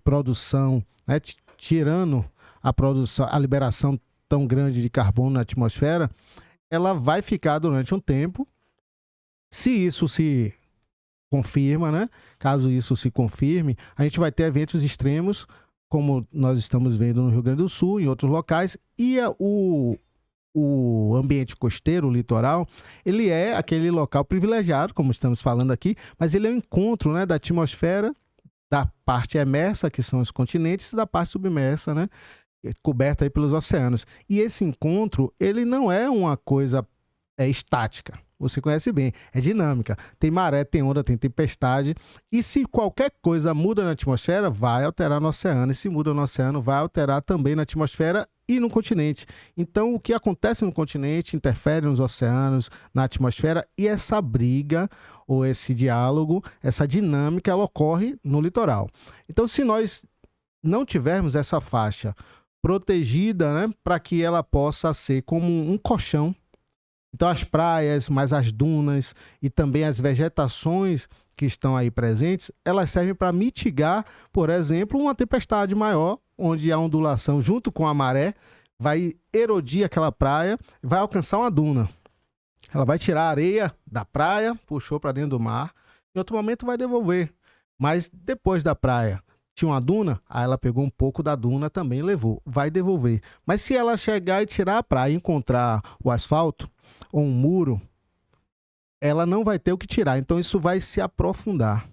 B: produção, né, tirando a produção, a liberação tão grande de carbono na atmosfera, ela vai ficar durante um tempo. Se isso se confirma, né? Caso isso se confirme, a gente vai ter eventos extremos, como nós estamos vendo no Rio Grande do Sul, em outros locais, e o ambiente costeiro, o litoral, ele é aquele local privilegiado, como estamos falando aqui, mas ele é o encontro, né, da atmosfera, da parte emersa, que são os continentes, e da parte submersa, né, coberta aí pelos oceanos. E esse encontro, ele não é uma coisa estática. Você conhece bem, é dinâmica. Tem maré, tem onda, tem tempestade. E se qualquer coisa muda na atmosfera, vai alterar no oceano. E se muda no oceano, vai alterar também na atmosfera e no continente. Então, o que acontece no continente interfere nos oceanos, na atmosfera. E essa briga, ou esse diálogo, essa dinâmica, ela ocorre no litoral. Então, se nós não tivermos essa faixa protegida, né, para que ela possa ser como um colchão. Então, as praias, mais as dunas e também as vegetações que estão aí presentes, elas servem para mitigar, por exemplo, uma tempestade maior, onde a ondulação, junto com a maré, vai erodir aquela praia, vai alcançar uma duna. Ela vai tirar a areia da praia, puxou para dentro do mar, em outro momento vai devolver. Mas depois da praia, tinha uma duna, aí ela pegou um pouco da duna também, levou, vai devolver. Mas se ela chegar e tirar a praia e encontrar o asfalto ou um muro, ela não vai ter o que tirar. Então isso vai se aprofundar.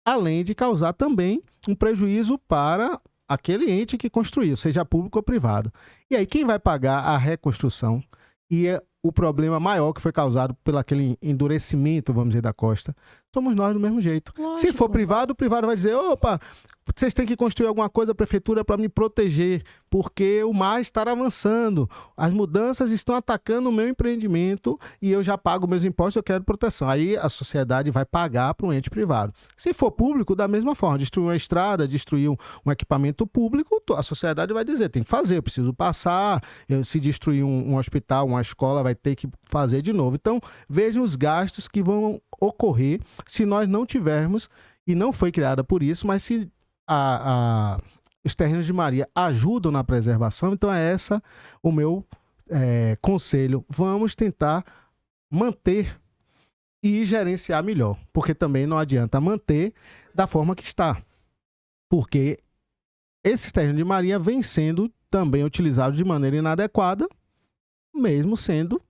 B: Além de causar também um prejuízo para aquele ente que construiu, seja público ou privado. E aí quem vai pagar a reconstrução e o problema maior que foi causado pelo aquele endurecimento, vamos dizer, da costa, somos nós do mesmo jeito.
A: Lógico.
B: Se for privado, o privado vai dizer, opa, vocês têm que construir alguma coisa, a prefeitura, para me proteger, porque o mar está avançando, as mudanças estão atacando o meu empreendimento e eu já pago meus impostos, eu quero proteção. Aí a sociedade vai pagar para um ente privado. Se for público, da mesma forma, destruir uma estrada, destruir um equipamento público, a sociedade vai dizer, tem que fazer, eu preciso passar, se destruir um hospital, uma escola, vai ter que fazer de novo. Então, vejam os gastos que vão ocorrer se nós não tivermos, e não foi criada por isso, mas se os terrenos de Maria ajudam na preservação, então é essa o meu conselho. Vamos tentar manter e gerenciar melhor, porque também não adianta manter da forma que está, porque esses terrenos de Maria vêm sendo também utilizados de maneira inadequada, mesmo sendo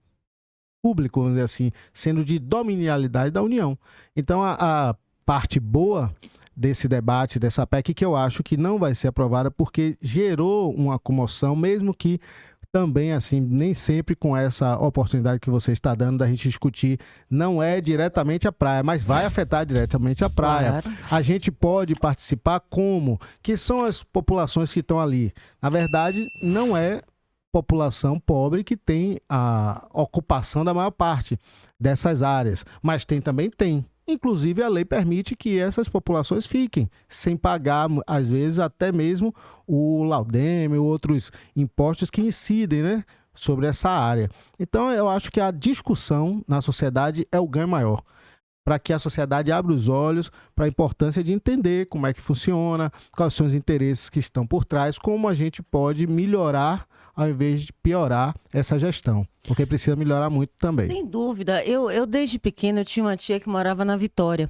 B: público, vamos dizer assim, sendo de dominialidade da União. Então, a parte boa desse debate, dessa PEC, que eu acho que não vai ser aprovada porque gerou uma comoção, mesmo que também, assim, nem sempre com essa oportunidade que você está dando da gente discutir, não é diretamente a praia, mas vai afetar diretamente a praia. Claro. A gente pode participar como? Que são as populações que estão ali. Na verdade, não é população pobre que tem a ocupação da maior parte dessas áreas, mas tem. Inclusive, a lei permite que essas populações fiquem sem pagar, às vezes, até mesmo o laudeme ou outros impostos que incidem, né, sobre essa área. Então, eu acho que a discussão na sociedade é o ganho maior. para que a sociedade abra os olhos para a importância de entender como é que funciona, quais são os interesses que estão por trás, como a gente pode melhorar ao invés de piorar essa gestão, porque precisa melhorar muito também.
A: Sem dúvida. Eu desde pequena, eu tinha uma tia que morava na Vitória,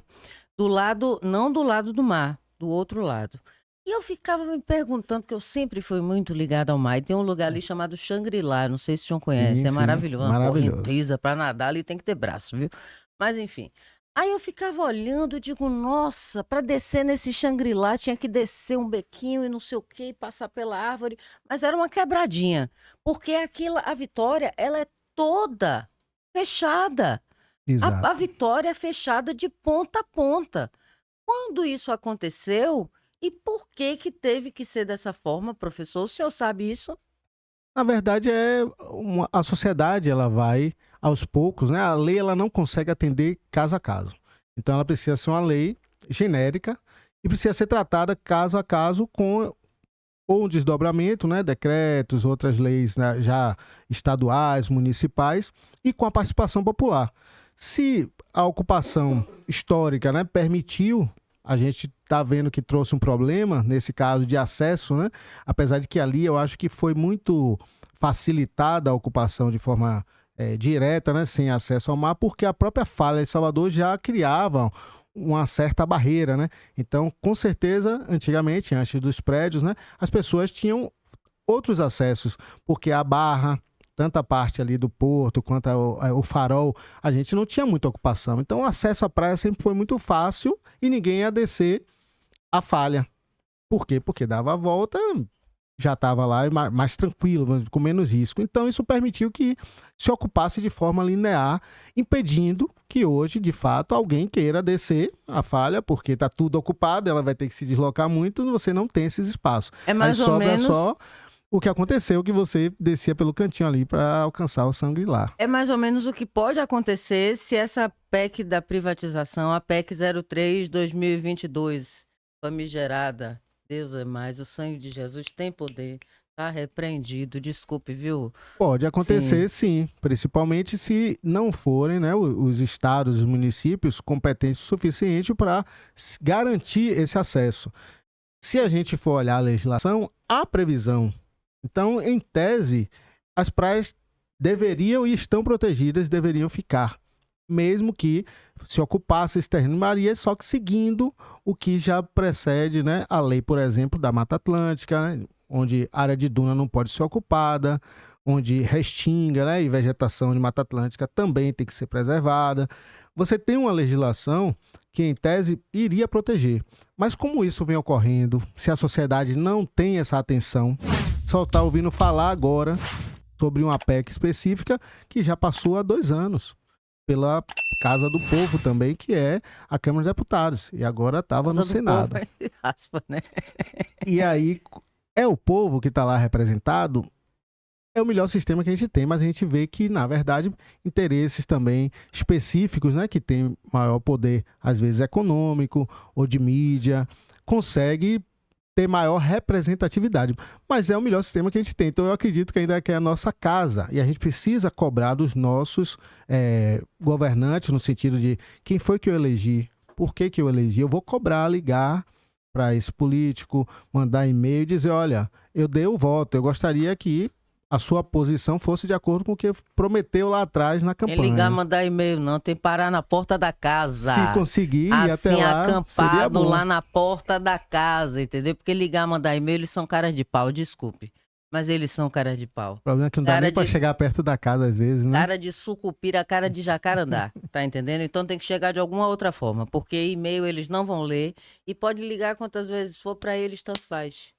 A: do lado, não do lado do mar, do outro lado. E eu ficava me perguntando, porque eu sempre fui muito ligada ao mar. E tem um lugar ali chamado Xangri-Lá, não sei se o senhor conhece,
B: Sim,
A: é
B: sim,
A: maravilhoso, uma
B: maravilhoso.
A: correnteza para nadar ali tem que ter braço, viu? Mas enfim. Aí eu ficava olhando e digo, nossa, para descer nesse Xangri-Lá tinha que descer um bequinho e não sei o quê, e passar pela árvore. Mas era uma quebradinha, porque aquilo, a Vitória, ela é toda fechada.
B: Exato.
A: A Vitória é fechada de ponta a ponta. Quando isso aconteceu e por que que teve que ser dessa forma, professor? O senhor sabe isso?
B: Na verdade, a sociedade ela vai aos poucos, né? A lei ela não consegue atender caso a caso. Então, ela precisa ser uma lei genérica e precisa ser tratada caso a caso com ou um desdobramento, né? Decretos, outras leis, né, já estaduais, municipais e com a participação popular. Se a ocupação histórica, né, permitiu, a gente está vendo que trouxe um problema, nesse caso de acesso, né? Apesar de que ali eu acho que foi muito facilitada a ocupação de forma direta, né? Sem acesso ao mar, porque a própria falha de Salvador já criava uma certa barreira, né? Então, com certeza, antigamente, antes dos prédios, né, as pessoas tinham outros acessos, porque a barra, tanto a parte ali do porto quanto o farol, a gente não tinha muita ocupação. Então, o acesso à praia sempre foi muito fácil e ninguém ia descer a falha. Por quê? Porque dava a volta, já estava lá mais tranquilo, com menos risco. Então, isso permitiu que se ocupasse de forma linear, impedindo que hoje, de fato, alguém queira descer a falha, porque está tudo ocupado, ela vai ter que se deslocar muito, e você não tem esses espaços.
A: É mais
B: Aí
A: ou
B: sobra
A: menos.
B: só o que aconteceu, que você descia pelo cantinho ali para alcançar o Xangri-Lá.
A: É mais ou menos o que pode acontecer se essa PEC da privatização, a PEC 03/2022, famigerada, Deus é mais, o sangue de Jesus tem poder, tá repreendido, desculpe, viu?
B: Pode acontecer, sim, principalmente se não forem, né, os estados, os municípios competentes o suficiente para garantir esse acesso. Se a gente for olhar a legislação, há previsão. Então, em tese, as praias deveriam e estão protegidas, deveriam ficar, mesmo que se ocupasse esse terreno de Maria, só que seguindo o que já precede, né, a lei, por exemplo, da Mata Atlântica, né, onde área de duna não pode ser ocupada, onde restinga, né, e vegetação de Mata Atlântica também tem que ser preservada. Você tem uma legislação que, em tese, iria proteger. Mas como isso vem ocorrendo, se a sociedade não tem essa atenção, só está ouvindo falar agora sobre uma PEC específica que já passou há 2 anos pela Casa do Povo também, que é a Câmara de Deputados, e agora estava no Senado.
A: Aspa, né?
B: E aí, é o povo que está lá representado, é o melhor sistema que a gente tem, mas a gente vê que, na verdade, interesses também específicos, né, que têm maior poder, às vezes econômico ou de mídia, consegue ter maior representatividade. Mas é o melhor sistema que a gente tem. Então, eu acredito que ainda é a nossa casa. E a gente precisa cobrar dos nossos governantes, no sentido de quem foi que eu elegi, por que eu elegi. Eu vou cobrar, ligar para esse político, mandar e-mail e dizer, olha, eu dei o voto, eu gostaria que a sua posição fosse de acordo com o que prometeu lá atrás na campanha.
A: Tem ligar, mandar e-mail não, tem que parar na porta da casa.
B: Se conseguir ir
A: assim,
B: até lá, seria
A: acampado
B: bom.
A: lá na porta da casa, entendeu? Porque ligar, mandar e-mail, eles são caras de pau, desculpe. Mas eles são caras de pau.
B: O problema é que não dá
A: Cara
B: nem para
A: de-
B: chegar perto da casa às vezes, né?
A: Cara de sucupira, cara de jacarandá, tá entendendo? Então tem que chegar de alguma outra forma, porque e-mail eles não vão ler e pode ligar quantas vezes for pra eles, tanto faz.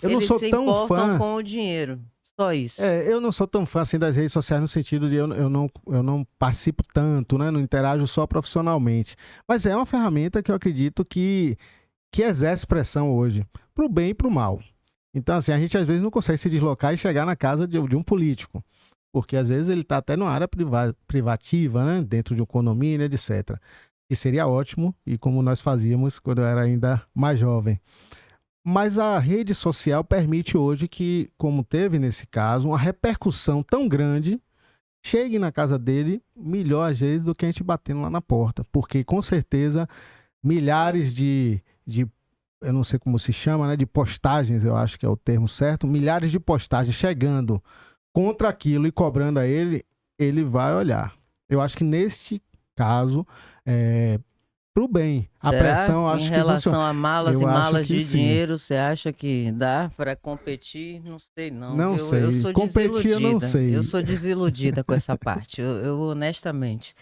B: Eu não
A: Eles
B: sou
A: se
B: tão
A: importam
B: fã.
A: com o dinheiro, só isso.
B: Eu não sou tão fã assim das redes sociais no sentido de eu não participo tanto, né? Não interajo só profissionalmente. Mas é uma ferramenta que eu acredito que exerce pressão hoje, pro bem e pro mal. Então, assim, a gente às vezes não consegue se deslocar e chegar na casa de um político, porque às vezes ele está até numa área privativa, né? Dentro de um condomínio, etc. Que seria ótimo, e como nós fazíamos quando eu era ainda mais jovem. Mas a rede social permite hoje que, como teve nesse caso, uma repercussão tão grande chegue na casa dele melhor às vezes do que a gente batendo lá na porta. Porque com certeza milhares de eu não sei como se chama, né? De postagens, eu acho que é o termo certo. Milhares de postagens chegando contra aquilo e cobrando a ele, ele vai olhar. Eu acho que neste caso, pro bem, a
A: Será?
B: pressão
A: Em
B: acho que funciona.
A: relação a malas e
B: Eu acho
A: malas
B: que
A: de
B: sim.
A: dinheiro, você acha que dá para competir? Não sei não,
B: Não
A: viu? Eu
B: sei.
A: sou
B: Competir eu não
A: desiludida. Eu
B: sei.
A: sou desiludida com essa parte. Eu honestamente,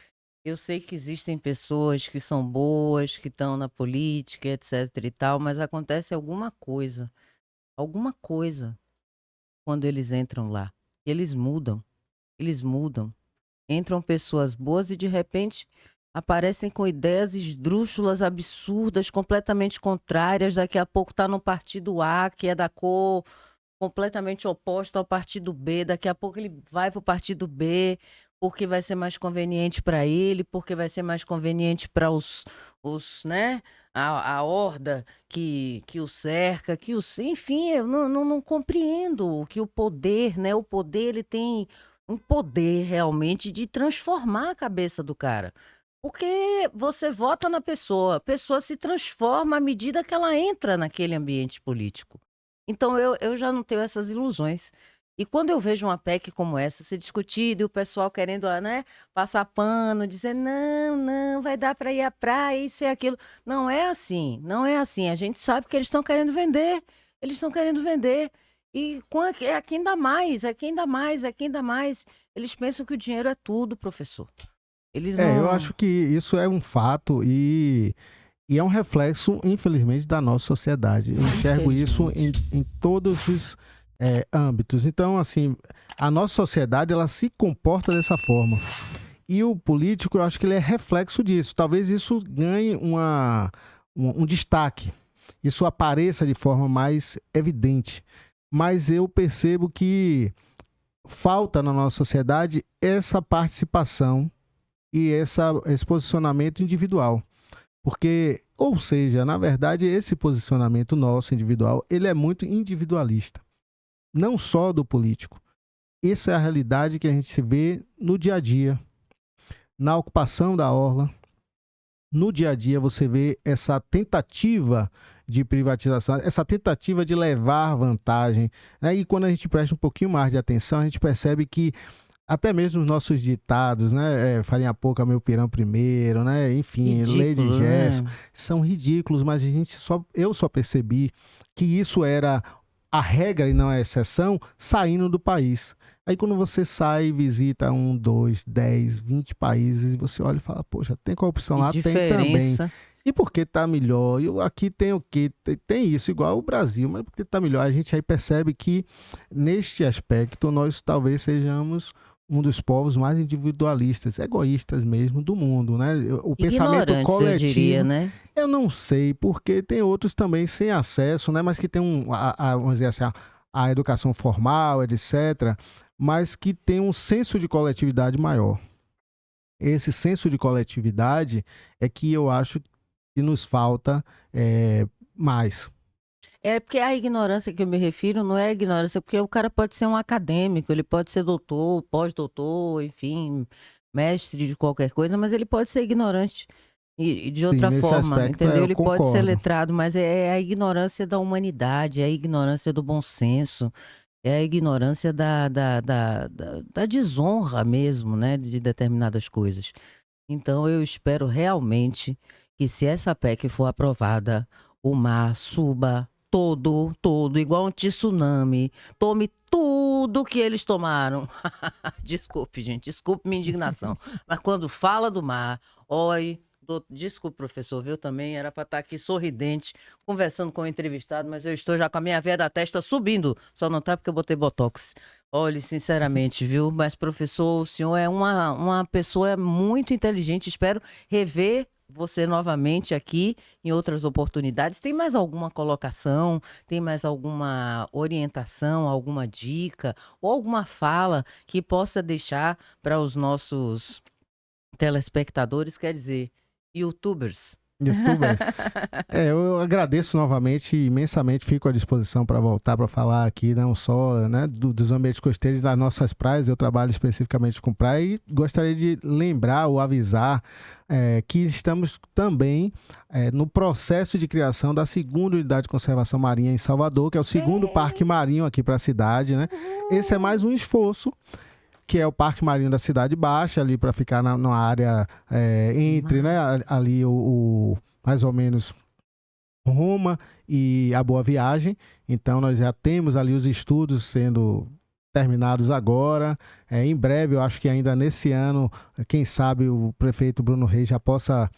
A: eu sei que existem pessoas que são boas, que estão na política, etc e tal, mas acontece alguma coisa quando eles entram lá. Eles mudam. Entram pessoas boas e de repente aparecem com ideias esdrúxulas, absurdas, completamente contrárias. Daqui a pouco está no partido A, que é da cor completamente oposta ao partido B. Daqui a pouco ele vai para o partido B, porque vai ser mais conveniente para ele, porque vai ser mais conveniente para né? A horda que o cerca, enfim, eu não compreendo que o poder, né? O poder, ele tem um poder realmente de transformar a cabeça do cara. Porque você vota na pessoa, a pessoa se transforma à medida que ela entra naquele ambiente político. Então eu já não tenho essas ilusões. E quando eu vejo uma PEC como essa ser discutida e o pessoal querendo, né, passar pano, dizer não, vai dar para ir à praia, isso e aquilo. Não é assim, não é assim. A gente sabe que eles estão querendo vender. Eles estão querendo vender. E aqui ainda mais, aqui ainda mais, aqui ainda mais. Eles pensam que o dinheiro é tudo, professor. Eles
B: Eu
A: não.
B: acho que isso é um fato e é um reflexo, infelizmente, da nossa sociedade. Eu enxergo isso
A: Infelizmente.
B: em todos os âmbitos. Então, assim, a nossa sociedade, ela se comporta dessa forma. E o político, eu acho que ele é reflexo disso. Talvez isso ganhe um destaque. Isso apareça de forma mais evidente. Mas eu percebo que falta na nossa sociedade essa participação e esse posicionamento individual. Porque, ou seja, na verdade, esse posicionamento nosso individual, ele é muito individualista. Não só do político. Essa é a realidade que a gente se vê no dia a dia, na ocupação da orla. No dia a dia você vê essa tentativa de privatização, essa tentativa de levar vantagem. E quando a gente presta um pouquinho mais de atenção, a gente percebe que até mesmo os nossos ditados, né? Farinha pouca, meu pirão primeiro, né? Enfim, lei de
A: Ridículo,
B: Gesso,
A: né?
B: são ridículos, mas eu só percebi que isso era a regra e não a exceção saindo do país. Aí quando você sai e visita 1, 2, 10, 20 países e você olha e fala, poxa, tem corrupção
A: Que
B: lá? Tem também.
A: diferença.
B: E por que tá melhor? E aqui tem o quê? Tem isso, igual o Brasil, mas por que tá melhor? A gente aí percebe que, neste aspecto, nós talvez sejamos um dos povos mais individualistas, egoístas mesmo do mundo, né? O pensamento
A: Ignorantes, eu diria,
B: coletivo,
A: né?
B: eu não sei, porque tem outros também sem acesso, né? Mas que tem vamos dizer assim, a educação formal, etc., mas que tem um senso de coletividade maior. Esse senso de coletividade é que eu acho que nos falta mais.
A: É porque a ignorância que eu me refiro não é ignorância, porque o cara pode ser um acadêmico, ele pode ser doutor, pós-doutor, enfim, mestre de qualquer coisa, mas ele pode ser ignorante e de
B: Sim,
A: outra
B: nesse
A: forma,
B: aspecto
A: entendeu?
B: eu
A: Ele pode ser
B: concordo.
A: letrado, mas é a ignorância da humanidade, é a ignorância do bom senso, é a ignorância da desonra mesmo, né, de determinadas coisas. Então, eu espero realmente que, se essa PEC for aprovada, o mar suba todo, igual um tsunami. Tome tudo que eles tomaram. Desculpe, gente, desculpe minha indignação. Mas quando fala do mar, oi. Desculpe, professor, viu? Também era para estar aqui sorridente, conversando com o entrevistado, mas eu estou já com a minha veia da testa subindo. Só não tá porque eu botei botox. Olhe, sinceramente, viu? Mas, professor, o senhor é uma pessoa muito inteligente. Espero rever você novamente aqui em outras oportunidades. Tem mais alguma colocação? Tem mais alguma orientação, alguma dica ou alguma fala que possa deixar para os nossos telespectadores, quer dizer, YouTubers?
B: YouTubers. Eu agradeço novamente, imensamente, fico à disposição para voltar para falar aqui, não só, né, dos ambientes costeiros, das nossas praias. Eu trabalho especificamente com praia e gostaria de lembrar ou avisar que estamos também no processo de criação da segunda unidade de conservação marinha em Salvador, que é o segundo parque marinho aqui para a cidade, né? Esse é mais um esforço, que é o Parque Marinho da Cidade Baixa, ali para ficar numa área entre, né, ali mais ou menos Roma e a Boa Viagem. Então nós já temos ali os estudos sendo terminados agora. Em breve, eu acho que ainda nesse ano, quem sabe o prefeito Bruno Reis já possa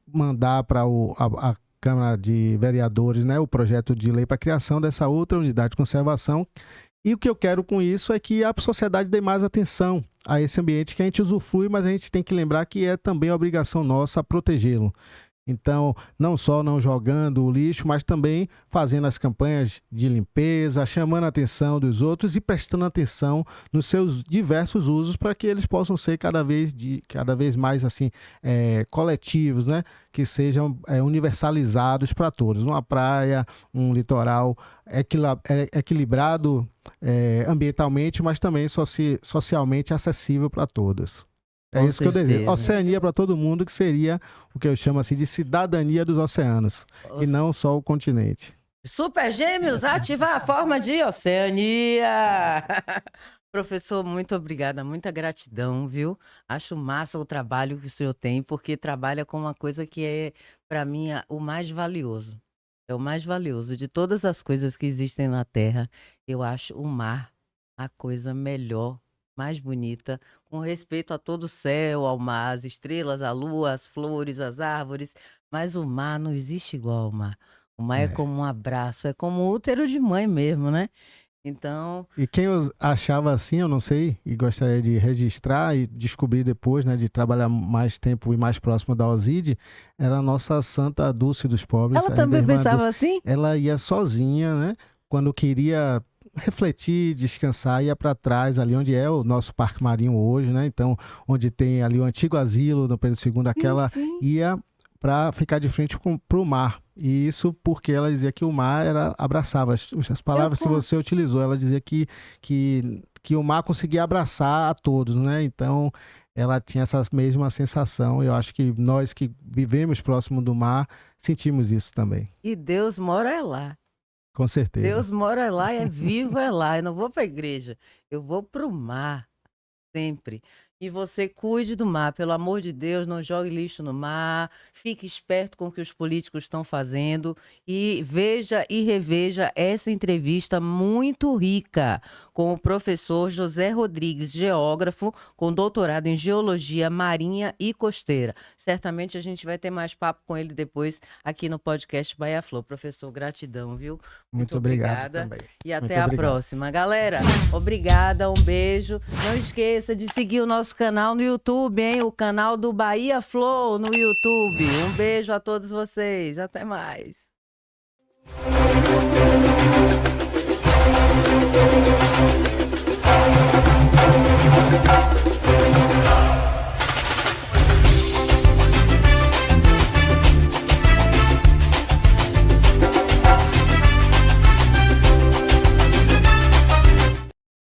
B: mandar para a Câmara de Vereadores, né, o projeto de lei para a criação dessa outra unidade de conservação. E o que eu quero com isso é que a sociedade dê mais atenção a esse ambiente que a gente usufrui, mas a gente tem que lembrar que é também obrigação nossa protegê-lo. Então, não só não jogando o lixo, mas também fazendo as campanhas de limpeza, chamando a atenção dos outros e prestando atenção nos seus diversos usos para que eles possam ser cada vez mais assim, coletivos, né? Que sejam universalizados para todos. Uma praia, um litoral equilibrado ambientalmente, mas também socialmente acessível para todos. É isso que eu desejo. Oceania para todo mundo, que seria o que eu chamo assim de cidadania dos oceanos. E não só o continente.
A: Super Gêmeos, ativar a forma de Oceania! Professor, muito obrigada, muita gratidão, viu? Acho massa o trabalho que o senhor tem, porque trabalha com uma coisa que é, para mim, o mais valioso. É o mais valioso de todas as coisas que existem na Terra. Eu acho o mar a coisa melhor, mais bonita, com respeito a todo o céu, ao mar, as estrelas, a lua, as flores, as árvores, mas o mar não existe igual ao mar. O mar é como um abraço, é como um útero de mãe mesmo, né? Então...
B: E quem eu achava assim, eu não sei, e gostaria de registrar e descobrir depois, né, de trabalhar mais tempo e mais próximo da Osíde, era a nossa Santa Dulce dos Pobres.
A: Ela também pensava assim?
B: Ela ia sozinha, né? Quando queria refletir, descansar, ia para trás, ali onde é o nosso Parque Marinho hoje, né? Então, onde tem ali o antigo asilo do Pedro II, aquela ia para ficar de frente para o mar. E isso porque ela dizia que o mar abraçava. As palavras que você utilizou, ela dizia que o mar conseguia abraçar a todos, né? Então, ela tinha essa mesma sensação. Eu acho que nós que vivemos próximo do mar, sentimos isso também.
A: E Deus mora lá.
B: Com certeza.
A: Deus mora lá, é vivo, é lá. Eu não vou para a igreja, eu vou para o mar, sempre. E você cuide do mar, pelo amor de Deus, não jogue lixo no mar, fique esperto com o que os políticos estão fazendo e veja e reveja essa entrevista muito rica com o professor José Rodrigues, geógrafo, com doutorado em Geologia Marinha e Costeira. Certamente a gente vai ter mais papo com ele depois aqui no podcast Bahia Flow. Professor, gratidão, viu?
B: Muito obrigada também.
A: E até a próxima. Galera, obrigada, um beijo. Não esqueça de seguir o nosso canal no YouTube, hein? O canal do Bahia Flow no YouTube. Um beijo a todos vocês. Até mais.